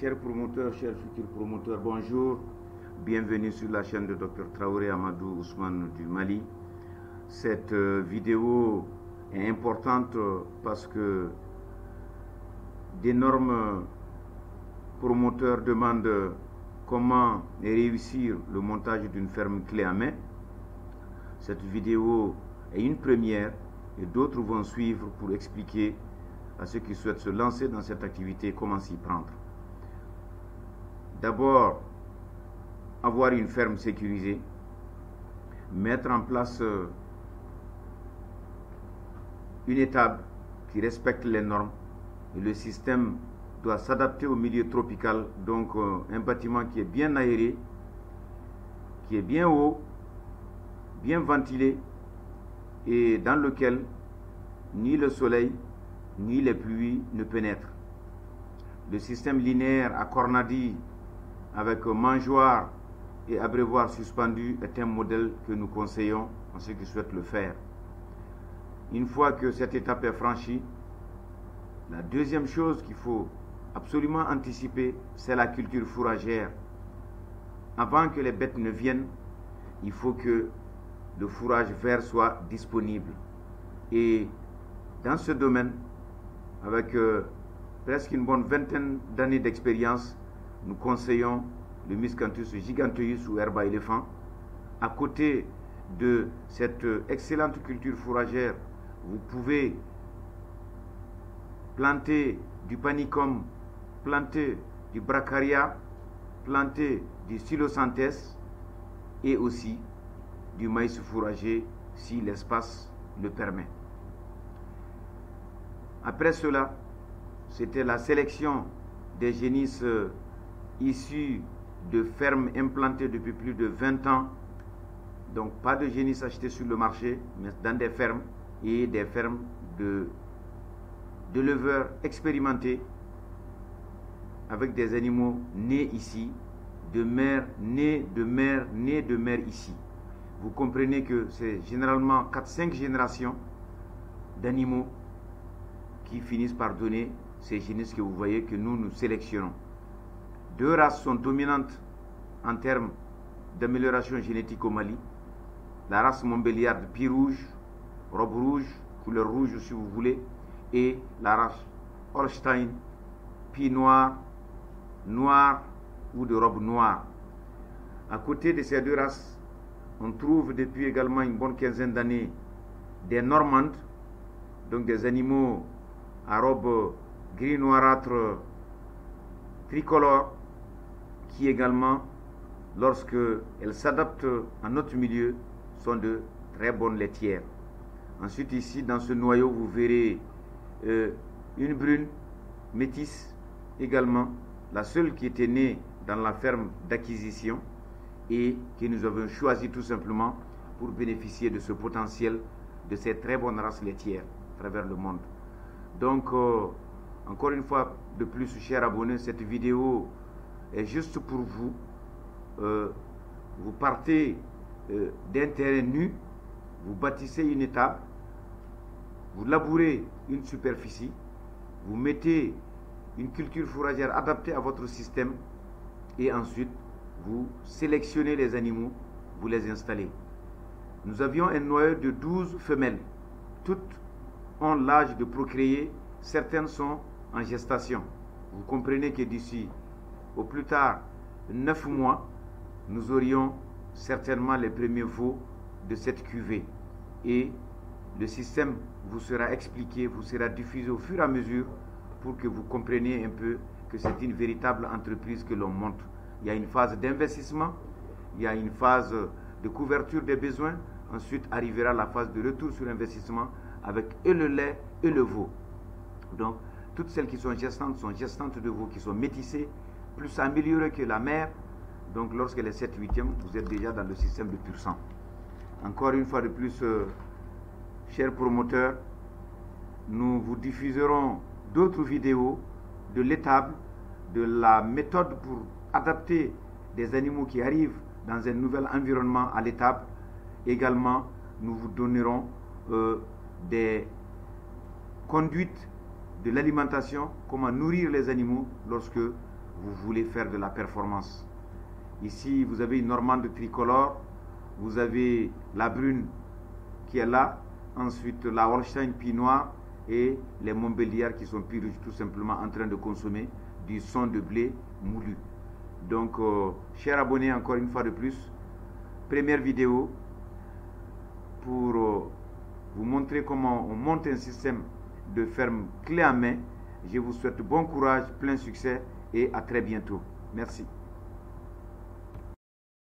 Chers promoteurs, chers futurs promoteurs, bonjour. Bienvenue sur la chaîne de Dr Traoré Amadou Ousmane du Mali. Cette vidéo est importante parce que d'énormes promoteurs demandent comment réussir le montage d'une ferme clé en main. Cette vidéo est une première et d'autres vont suivre pour expliquer à ceux qui souhaitent se lancer dans cette activité comment s'y prendre. D'abord, avoir une ferme sécurisée, mettre en place une étable qui respecte les normes et le système doit s'adapter au milieu tropical, donc un bâtiment qui est bien aéré, qui est bien haut, bien ventilé et dans lequel ni le soleil ni les pluies ne pénètrent. Le système linéaire à cornadis avec mangeoire et abreuvoir suspendu est un modèle que nous conseillons à ceux qui souhaitent le faire. Une fois que cette étape est franchie, la deuxième chose qu'il faut absolument anticiper, c'est la culture fourragère. Avant que les bêtes ne viennent, il faut que le fourrage vert soit disponible. Et dans ce domaine, avec presque une bonne vingtaine d'années d'expérience, nous conseillons le Miscanthus giganteus ou herbe à éléphant. À côté de cette excellente culture fourragère, vous pouvez planter du panicum, planter du bracharia, planter du Stylosanthes et aussi du maïs fourragé si l'espace le permet. Après cela, c'était la sélection des génisses issus de fermes implantées depuis plus de 20 ans. Donc pas de génisses achetés sur le marché, mais dans des fermes et des fermes d'éleveurs expérimentés avec des animaux nés ici, de mère, nés de mère, nés de mère ici. Vous comprenez que c'est généralement 4-5 générations d'animaux qui finissent par donner ces génisses que vous voyez que nous sélectionnons. Deux races sont dominantes en termes d'amélioration génétique au Mali. La race montbéliarde pied rouge, robe rouge, couleur rouge si vous voulez, et la race Holstein, pied noir, noir ou de robe noire. À côté de ces deux races, on trouve depuis également une bonne quinzaine d'années des normandes, donc des animaux à robe gris noirâtre tricolore, qui également, lorsque elles s'adaptent à notre milieu, sont de très bonnes laitières. Ensuite ici, dans ce noyau, vous verrez une brune métisse également, la seule qui était née dans la ferme d'acquisition et que nous avons choisi tout simplement pour bénéficier de ce potentiel de ces très bonnes races laitières à travers le monde. Donc, encore une fois de plus, chers abonnés, cette vidéo est juste pour vous. Vous partez d'un terrain nu, vous bâtissez une étape, vous labourez une superficie, vous mettez une culture fourragère adaptée à votre système et ensuite vous sélectionnez les animaux, vous les installez. Nous avions un noyau de 12 femelles. Toutes ont l'âge de procréer, certaines sont en gestation. Vous comprenez que d'ici au plus tard 9 mois, nous aurions certainement les premiers veaux de cette cuvée. Et le système vous sera expliqué, vous sera diffusé au fur et à mesure pour que vous compreniez un peu que c'est une véritable entreprise que l'on monte. Il y a une phase d'investissement, il y a une phase de couverture des besoins, ensuite arrivera la phase de retour sur investissement avec et le lait et le veau. Donc, toutes celles qui sont gestantes de veaux qui sont métissées, plus améliorées que la mère. Donc, lorsqu'elle est 7/8e, vous êtes déjà dans le système de pur sang. Encore une fois de plus, chers promoteurs, nous vous diffuserons d'autres vidéos de l'étable, de la méthode pour adapter des animaux qui arrivent dans un nouvel environnement à l'étable. Également, nous vous donnerons des conduites de l'alimentation, comment nourrir les animaux lorsque vous voulez faire de la performance. Ici, vous avez une normande tricolore, vous avez la brune qui est là, ensuite la Holstein Pied Noir et les Montbéliards qui sont plus tout simplement en train de consommer du son de blé moulu. Donc, chers abonnés, encore une fois de plus, première vidéo pour vous montrer comment on monte un système de ferme clé en main. Je vous souhaite bon courage, plein succès et à très bientôt. Merci.